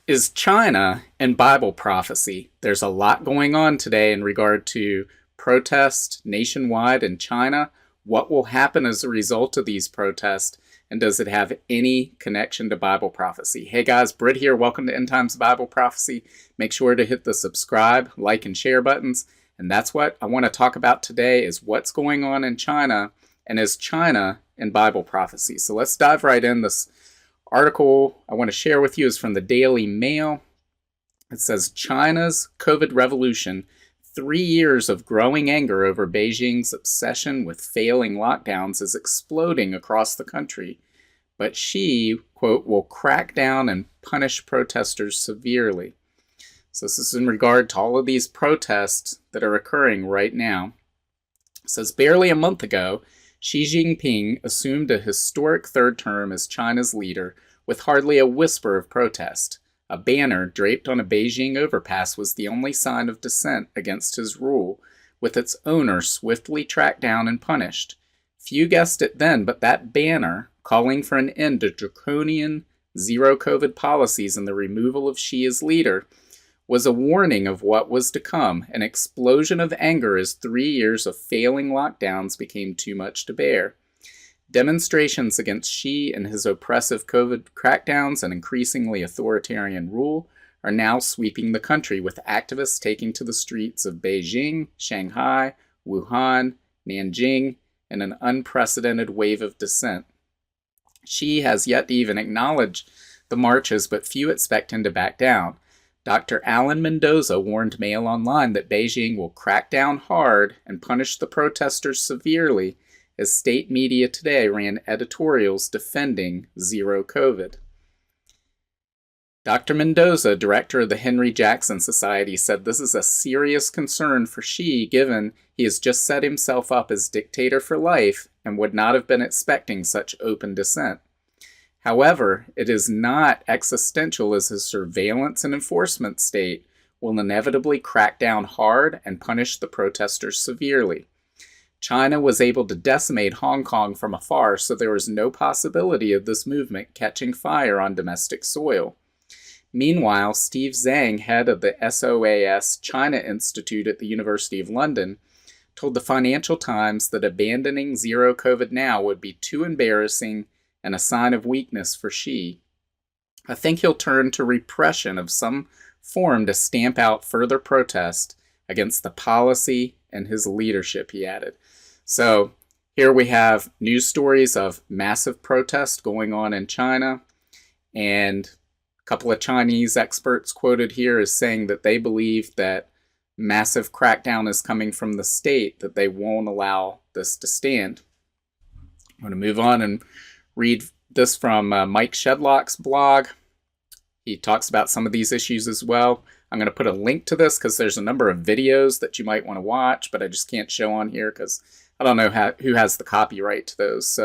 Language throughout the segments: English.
Is China and Bible prophecy? There's a lot going on today in regard to protest nationwide in China. What will happen as a result of these protests? And does it have any connection to Bible prophecy? Hey guys, Britt here. Welcome to End Times Bible Prophecy. Make sure to hit the subscribe, like, and share buttons. And that's what I want to talk about today is what's going on in China and is China in Bible prophecy. So let's dive right in. This article I want to share with you is from the Daily Mail. It says China's COVID revolution, 3 years of growing anger over Beijing's obsession with failing lockdowns is exploding across the country. But Xi, quote, will crack down and punish protesters severely. So this is in regard to all of these protests that are occurring right now. It says barely a month ago, Xi Jinping assumed a historic third term as China's leader with hardly a whisper of protest. A banner draped on a Beijing overpass was the only sign of dissent against his rule, with its owner swiftly tracked down and punished. Few guessed it then, but that banner, calling for an end to draconian zero-COVID policies and the removal of Xi as leader, was a warning of what was to come, an explosion of anger as 3 years of failing lockdowns became too much to bear. Demonstrations against Xi and his oppressive COVID crackdowns and increasingly authoritarian rule are now sweeping the country, with activists taking to the streets of Beijing, Shanghai, Wuhan, Nanjing, in an unprecedented wave of dissent. Xi has yet to even acknowledge the marches, but few expect him to back down. Dr. Alan Mendoza warned Mail Online that Beijing will crack down hard and punish the protesters severely as state media today ran editorials defending zero COVID. Dr. Mendoza, director of the Henry Jackson Society, said this is a serious concern for Xi given he has just set himself up as dictator for life and would not have been expecting such open dissent. However, it is not existential as his surveillance and enforcement state will inevitably crack down hard and punish the protesters severely. China was able to decimate Hong Kong from afar, so there was no possibility of this movement catching fire on domestic soil. Meanwhile, Steve Zhang, head of the SOAS China Institute at the University of London, told the Financial Times that abandoning zero COVID now would be too embarrassing and a sign of weakness for Xi. I think he'll turn to repression of some form to stamp out further protest against the policy and his leadership, he added. So here we have news stories of massive protest going on in China, and a couple of Chinese experts quoted here as saying that they believe that massive crackdown is coming from the state, that they won't allow this to stand. I'm going to move on and read this from Mike Shedlock's blog. He talks about some of these issues as well. I'm going to put a link to this because there's a number of videos that you might want to watch, but I just can't show on here because I don't know who has the copyright to those.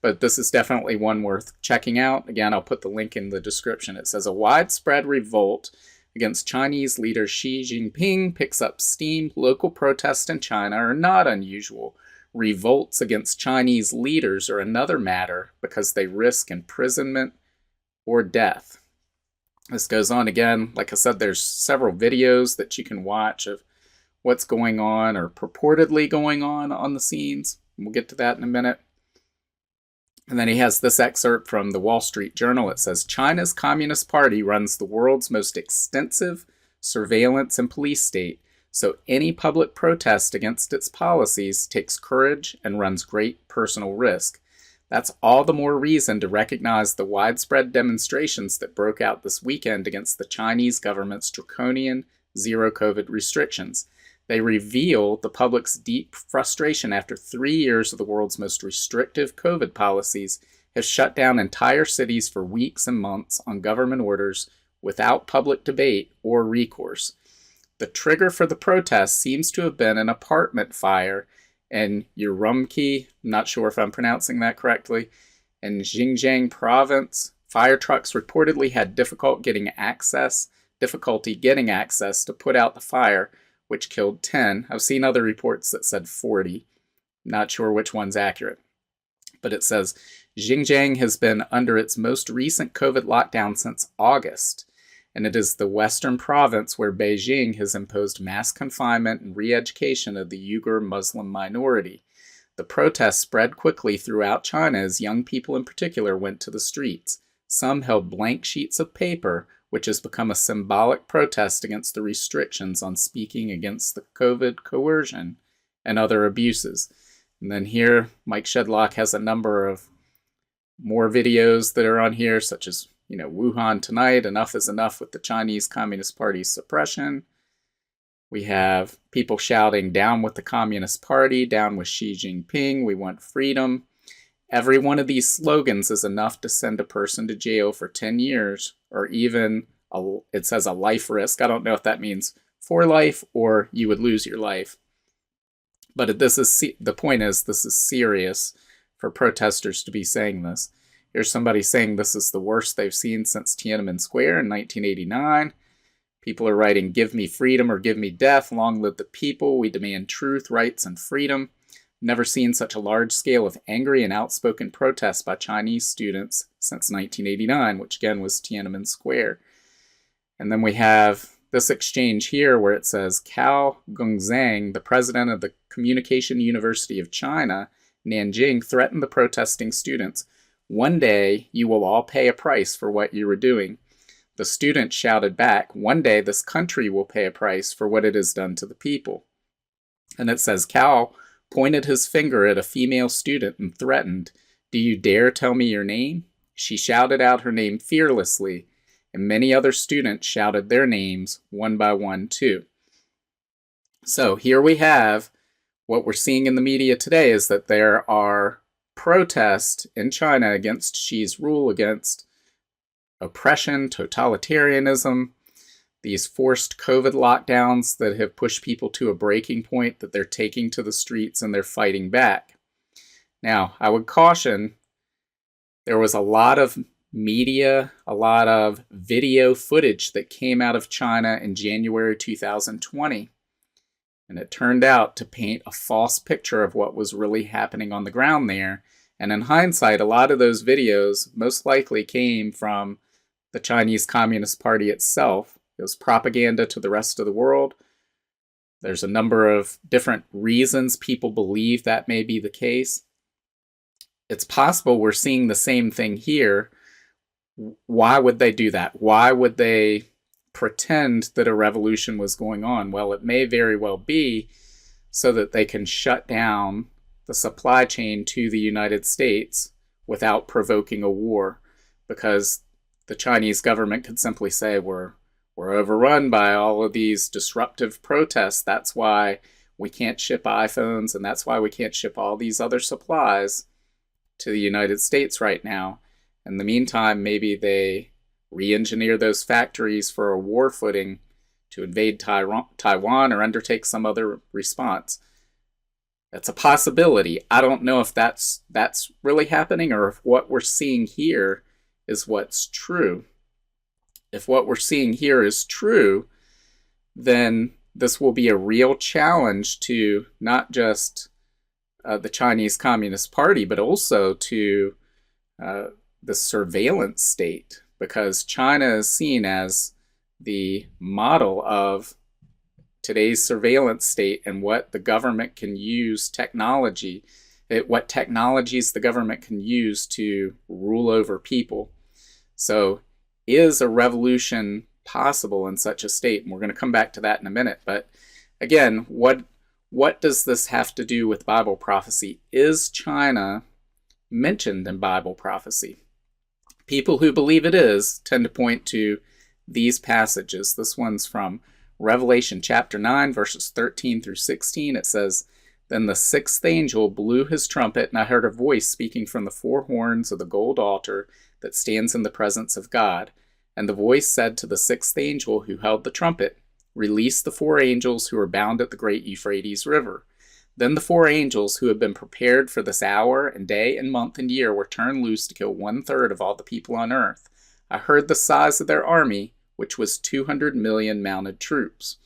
But this is definitely one worth checking out. Again, I'll put the link in the description. It says a widespread revolt against Chinese leader Xi Jinping picks up steam. Local protests in China are not unusual. Revolts against Chinese leaders are another matter because they risk imprisonment or death. This goes on again. Like I said, there's several videos that you can watch of what's going on or purportedly going on the scenes. We'll get to that in a minute. And then he has this excerpt from the Wall Street Journal. It says, China's Communist Party runs the world's most extensive surveillance and police state. So any public protest against its policies takes courage and runs great personal risk. That's all the more reason to recognize the widespread demonstrations that broke out this weekend against the Chinese government's draconian zero-COVID restrictions. They reveal the public's deep frustration after 3 years of the world's most restrictive COVID policies have shut down entire cities for weeks and months on government orders without public debate or recourse. The trigger for the protest seems to have been an apartment fire in Urumqi, I'm not sure if I'm pronouncing that correctly, in Xinjiang province. Fire trucks reportedly had difficulty getting access to put out the fire, which killed 10. I've seen other reports that said 40. Not sure which one's accurate. But it says, Xinjiang has been under its most recent COVID lockdown since August. and it is the western province where Beijing has imposed mass confinement and re-education of the Uyghur Muslim minority. The protests spread quickly throughout China as young people in particular went to the streets. Some held blank sheets of paper, which has become a symbolic protest against the restrictions on speaking against the COVID coercion and other abuses. And then here, Mike Shedlock has a number of more videos that are on here, such as, Wuhan Tonight, Enough is Enough with the Chinese Communist Party's suppression. We have people shouting, down with the Communist Party, down with Xi Jinping, we want freedom. Every one of these slogans is enough to send a person to jail for 10 years, or even, it says a life risk. I don't know if that means for life or you would lose your life. But the point is, this is serious for protesters to be saying this. Here's somebody saying this is the worst they've seen since Tiananmen Square in 1989. People are writing, give me freedom or give me death. Long live the people. We demand truth, rights, and freedom. Never seen such a large scale of angry and outspoken protests by Chinese students since 1989, which again was Tiananmen Square. And then we have this exchange here where it says, Cao Gongzhang, the president of the Communication University of China, Nanjing, threatened the protesting students. One day, you will all pay a price for what you were doing. The students shouted back, one day this country will pay a price for what it has done to the people. And it says, Cao pointed his finger at a female student and threatened, do you dare tell me your name? She shouted out her name fearlessly, and many other students shouted their names one by one too. So here we have what we're seeing in the media today is that there are protests in China against Xi's rule, against oppression, totalitarianism, these forced COVID lockdowns that have pushed people to a breaking point that they're taking to the streets and they're fighting back. Now, I would caution, there was a lot of media, a lot of video footage that came out of China in January 2020. And it turned out to paint a false picture of what was really happening on the ground there. And in hindsight, a lot of those videos most likely came from the Chinese Communist Party itself. It was propaganda to the rest of the world. There's a number of different reasons people believe that may be the case. It's possible we're seeing the same thing here. Why would they do that? Why would they pretend that a revolution was going on? Well, it may very well be so that they can shut down the supply chain to the United States without provoking a war, because the Chinese government could simply say, we're overrun by all of these disruptive protests. That's why we can't ship iPhones, and that's why we can't ship all these other supplies to the United States right now. In the meantime, maybe they re-engineer those factories for a war footing to invade Taiwan or undertake some other response. That's a possibility. I don't know if that's really happening or if what we're seeing here is what's true. If what we're seeing here is true, then this will be a real challenge to not just the Chinese Communist Party, but also to the surveillance state, because China is seen as the model of today's surveillance state and what the government can use what technologies the government can use to rule over people. So is a revolution possible in such a state? And we're going to come back to that in a minute. But again, what does this have to do with Bible prophecy? Is China mentioned in Bible prophecy? People who believe it is tend to point to these passages. This one's from Revelation chapter 9, verses 13 through 16. It says, Then the sixth angel blew his trumpet, and I heard a voice speaking from the four horns of the gold altar that stands in the presence of God. And the voice said to the sixth angel who held the trumpet, Release the four angels who are bound at the great Euphrates River. Then the four angels who had been prepared for this hour and day and month and year were turned loose to kill 1/3 of all the people on earth. I heard the size of their army, which was 200 million mounted troops.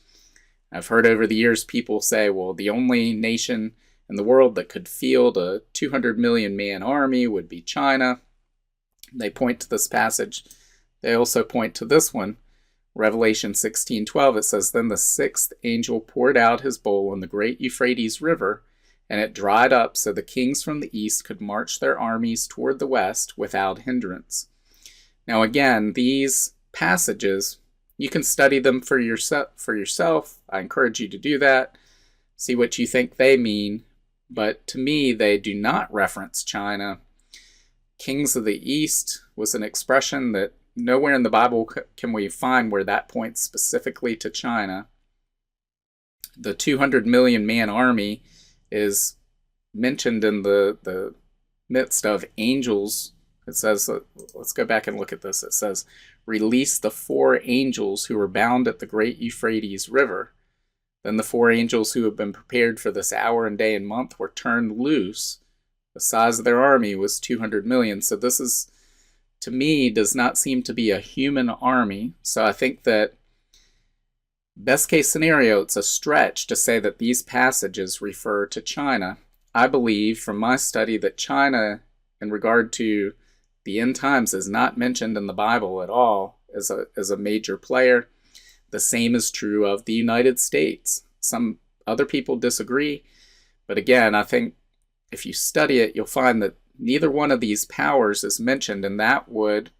I've heard over the years people say, well, the only nation in the world that could field a 200 million man army would be China. They point to this passage. They also point to this one. Revelation 16:12, it says, "Then the sixth angel poured out his bowl in the great Euphrates River, and it dried up so the kings from the east could march their armies toward the west without hindrance." Now again, these passages, you can study them for yourself. I encourage you to do that. See what you think they mean. But to me, they do not reference China. Kings of the East was an expression that nowhere in the Bible can we find where that points specifically to China. The 200 million man army is mentioned in the midst of angels. It says, let's go back and look at this. It says, "Release the 4 angels who were bound at the great Euphrates River. Then the 4 angels who have been prepared for this hour and day and month were turned loose. The size of their army was 200 million. So this is, to me, does not seem to be a human army. So I think that best case scenario, it's a stretch to say that these passages refer to China. I believe from my study that China, in regard to the end times, is not mentioned in the Bible at all as a major player. The same is true of the United States. Some other people disagree, but again, I think if you study it, you'll find that neither one of these powers is mentioned, and that would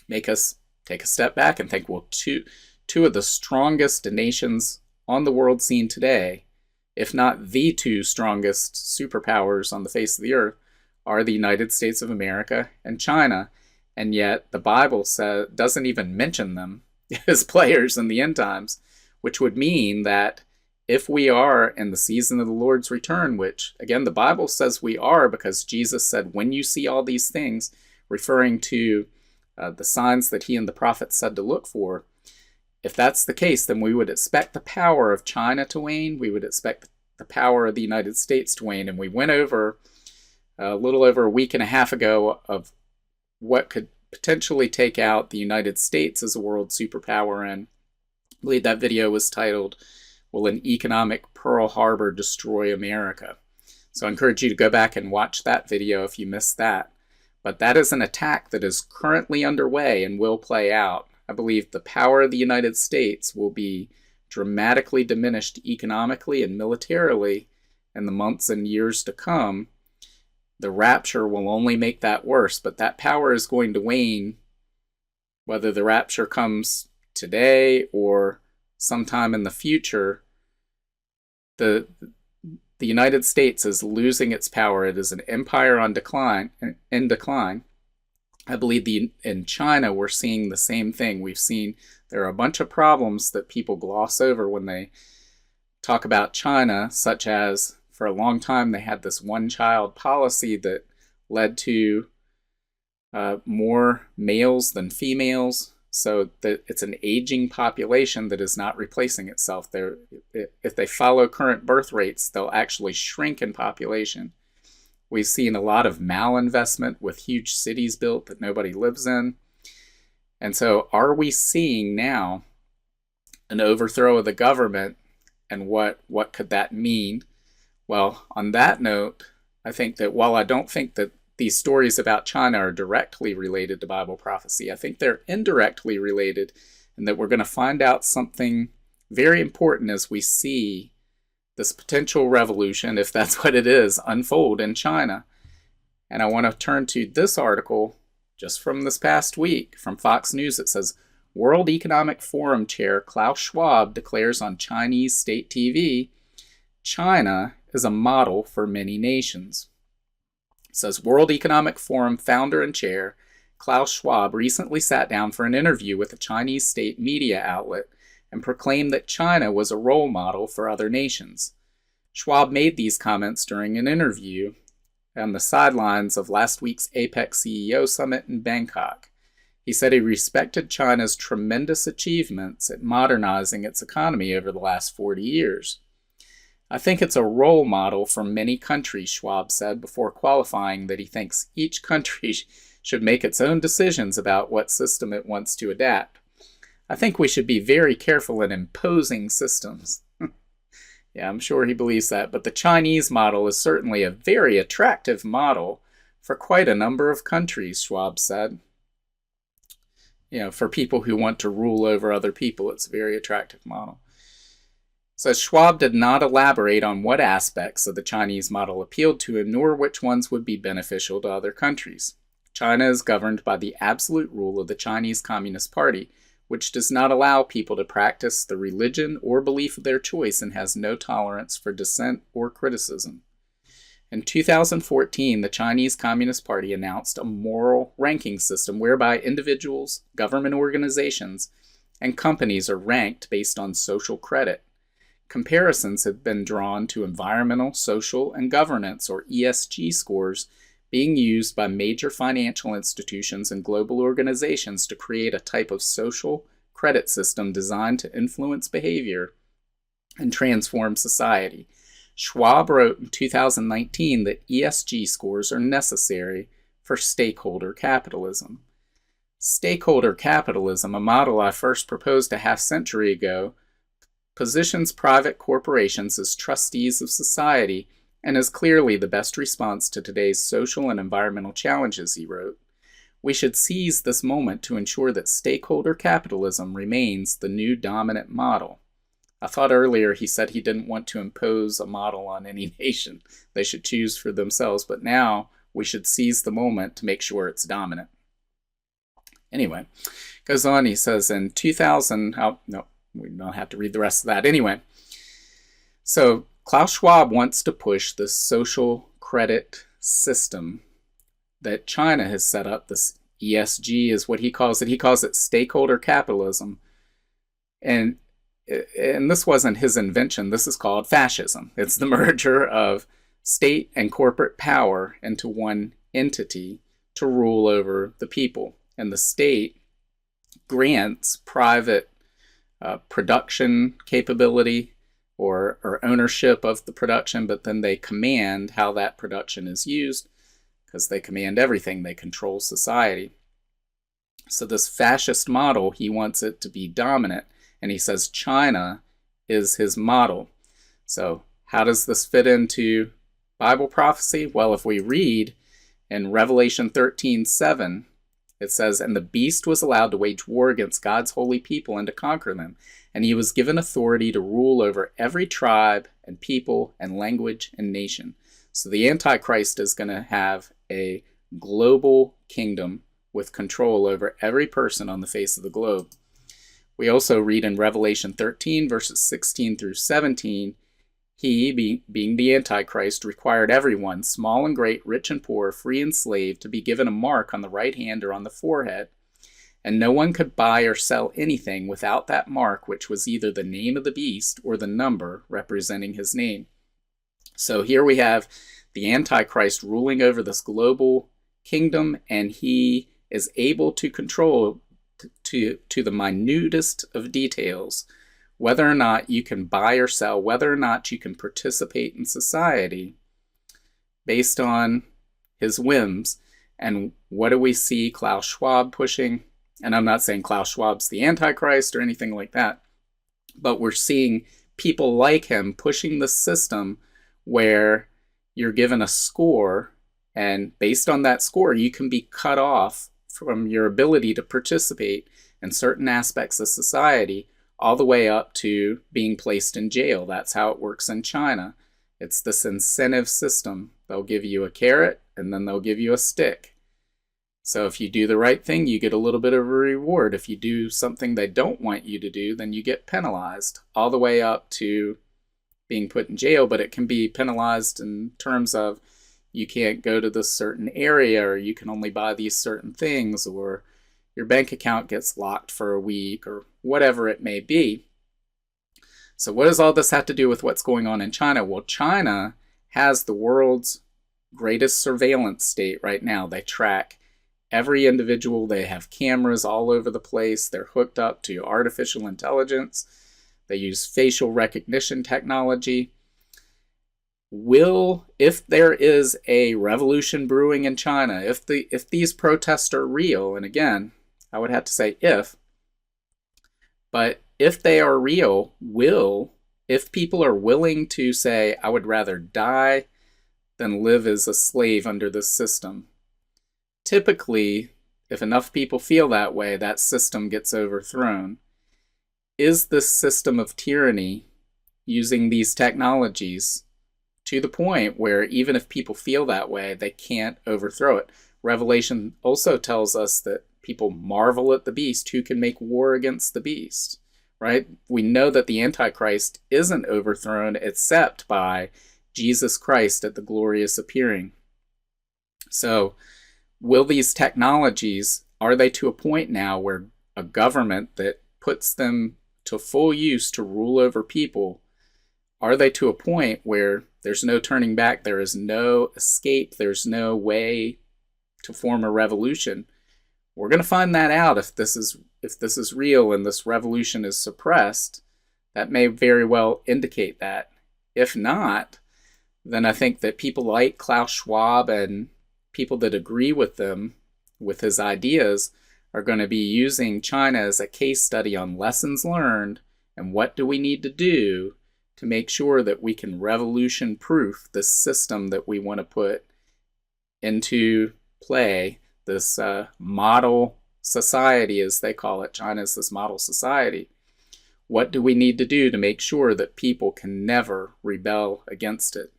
make us take a step back and think, well, two of the strongest nations on the world scene today, if not the 2 strongest superpowers on the face of the earth, are the United States of America and China, and yet the Bible doesn't even mention them as players in the end times, which would mean that if we are in the season of the Lord's return, which again the Bible says we are, because Jesus said, "When you see all these things," referring to the signs that he and the prophets said to look for, if that's the case, then we would expect the power of China to wane. We would expect the power of the United States to wane. And we went over a little over a week and a half ago of what could potentially take out the United States as a world superpower. And I believe that video was titled, "Will an Economic Pearl Harbor Destroy America?" So I encourage you to go back and watch that video if you missed that. But that is an attack that is currently underway and will play out. I believe the power of the United States will be dramatically diminished economically and militarily in the months and years to come. The rapture will only make that worse, but that power is going to wane, whether the rapture comes today or sometime in the future. The United States is losing its power. It is an empire in decline. I believe in China, we're seeing the same thing. We've seen there are a bunch of problems that people gloss over when they talk about China, such as for a long time they had this one-child policy that led to more males than females. So that it's an aging population that is not replacing itself. If they follow current birth rates, they'll actually shrink in population. We've seen a lot of malinvestment with huge cities built that nobody lives in. And so are we seeing now an overthrow of the government, and what could that mean? Well, on that note, I think that while I don't think that these stories about China are directly related to Bible prophecy, I think they're indirectly related, and that we're going to find out something very important as we see this potential revolution, if that's what it is, unfold in China. And I want to turn to this article just from this past week from Fox News. It says, World Economic Forum Chair Klaus Schwab declares on Chinese state TV, China is a model for many nations. It says, World Economic Forum founder and chair Klaus Schwab recently sat down for an interview with a Chinese state media outlet and proclaimed that China was a role model for other nations. Schwab made these comments during an interview on the sidelines of last week's APEC CEO summit in Bangkok. He said he respected China's tremendous achievements at modernizing its economy over the last 40 years. I think it's a role model for many countries, Schwab said, before qualifying that he thinks each country should make its own decisions about what system it wants to adapt. I think we should be very careful in imposing systems. Yeah, I'm sure he believes that, but the Chinese model is certainly a very attractive model for quite a number of countries, Schwab said. for people who want to rule over other people, it's a very attractive model. So Schwab did not elaborate on what aspects of the Chinese model appealed to him, nor which ones would be beneficial to other countries. China is governed by the absolute rule of the Chinese Communist Party, which does not allow people to practice the religion or belief of their choice and has no tolerance for dissent or criticism. In 2014, the Chinese Communist Party announced a moral ranking system whereby individuals, government organizations, and companies are ranked based on social credit. Comparisons have been drawn to environmental, social, and governance, or ESG scores, being used by major financial institutions and global organizations to create a type of social credit system designed to influence behavior and transform society. Schwab wrote in 2019 that ESG scores are necessary for stakeholder capitalism. Stakeholder capitalism, a model I first proposed a half-century ago, positions private corporations as trustees of society and is clearly the best response to today's social and environmental challenges, he wrote. We should seize this moment to ensure that stakeholder capitalism remains the new dominant model. I thought earlier he said he didn't want to impose a model on any nation. They should choose for themselves, but now we should seize the moment to make sure it's dominant. Anyway, goes on, he says in 2000, we don't have to read the rest of that anyway. So Klaus Schwab wants to push this social credit system that China has set up. This ESG is what he calls it. He calls it stakeholder capitalism. And this wasn't his invention. This is called fascism. It's the merger of state and corporate power into one entity to rule over the people. And the state grants private production capability or ownership of the production, but then they command how that production is used because they command everything. They control society. So this fascist model, he wants it to be dominant, and he says China is his model. So how does this fit into Bible prophecy? Well, if we read in Revelation 13:7, it says, "And the beast was allowed to wage war against God's holy people and to conquer them. And he was given authority to rule over every tribe and people and language and nation." So the Antichrist is going to have a global kingdom with control over every person on the face of the globe. We also read in Revelation 13, verses 16 through 17, he, being the Antichrist, required everyone, small and great, rich and poor, free and slave, to be given a mark on the right hand or on the forehead. And no one could buy or sell anything without that mark, which was either the name of the beast or the number representing his name. So here we have the Antichrist ruling over this global kingdom, and he is able to control to the minutest of details whether or not you can buy or sell, whether or not you can participate in society based on his whims. And what do we see Klaus Schwab pushing? And I'm not saying Klaus Schwab's the Antichrist or anything like that, but we're seeing people like him pushing the system where you're given a score, and based on that score, you can be cut off from your ability to participate in certain aspects of society, all the way up to being placed in jail. That's how it works in China. It's this incentive system. They'll give you a carrot, and then they'll give you a stick. So if you do the right thing, you get a little bit of a reward. If you do something they don't want you to do, then you get penalized, all the way up to being put in jail. But it can be penalized in terms of you can't go to this certain area, or you can only buy these certain things, or your bank account gets locked for a week, or whatever it may be. So what does all this have to do with what's going on in China? Well, China has the world's greatest surveillance state right now. They track every individual. They have cameras all over the place. They're hooked up to artificial intelligence. They use facial recognition technology. If there is a revolution brewing in China, if these protests are real, and again, I would have to say but if they are real, if people are willing to say, I would rather die than live as a slave under this system, typically if enough people feel that way, that system gets overthrown. Is this system of tyranny using these technologies to the point where even if people feel that way, they can't overthrow it? Revelation also tells us that people marvel at the beast. Who can make war against the beast? Right? We know that the Antichrist isn't overthrown except by Jesus Christ at the glorious appearing. So, will these technologies, are they to a point now where a government that puts them to full use to rule over people, are they to a point where there's no turning back, there is no escape, there's no way to form a revolution? We're going to find that out if this is real and this revolution is suppressed. That may very well indicate that. If not, then I think that people like Klaus Schwab and people that agree with them, with his ideas, are going to be using China as a case study on lessons learned and what do we need to do to make sure that we can revolution-proof the system that we want to put into play, this model society, as they call it. China is this model society. What do we need to do to make sure that people can never rebel against it?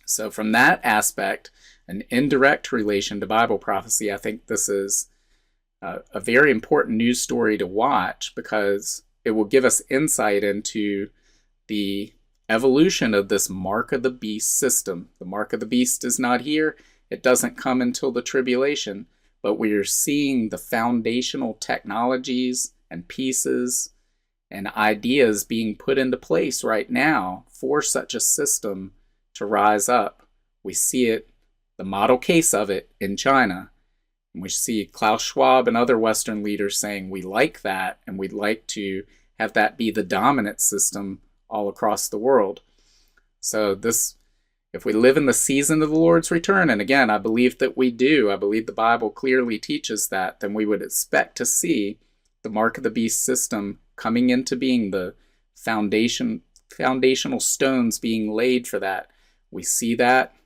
So from that aspect, an indirect relation to Bible prophecy, I think this is a very important news story to watch, because it will give us insight into the evolution of this mark of the beast system. The mark of the beast is not here. It doesn't come until the tribulation, but we are seeing the foundational technologies and pieces and ideas being put into place right now for such a system to rise up. We see it, the model case of it, in China. And we see Klaus Schwab and other Western leaders saying we like that and we'd like to have that be the dominant system all across the world. So this, if we live in the season of the Lord's return, and again, I believe that we do, I believe the Bible clearly teaches that, then we would expect to see the mark of the beast system coming into being, the foundational stones being laid for that. We see that.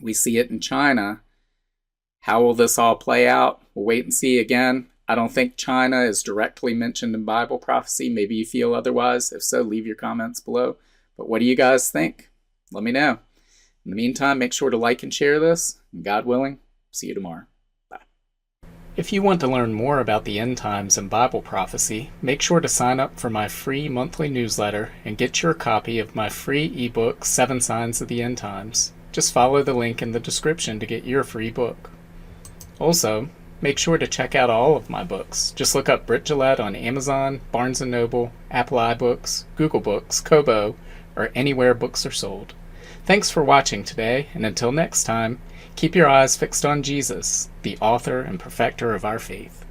We see it in China. How will this all play out? We'll wait and see. Again, I don't think China is directly mentioned in Bible prophecy. Maybe you feel otherwise. If so, leave your comments below. But what do you guys think? Let me know. In the meantime, make sure to like and share this. And God willing, see you tomorrow. Bye. If you want to learn more about the end times and Bible prophecy, make sure to sign up for my free monthly newsletter and get your copy of my free ebook, 7 Signs of the End Times. Just follow the link in the description to get your free book. Also, make sure to check out all of my books. Just look up Britt on Amazon, Barnes & Noble, Apple iBooks, Google Books, Kobo, or anywhere books are sold. Thanks for watching today, and until next time, keep your eyes fixed on Jesus, the author and perfecter of our faith.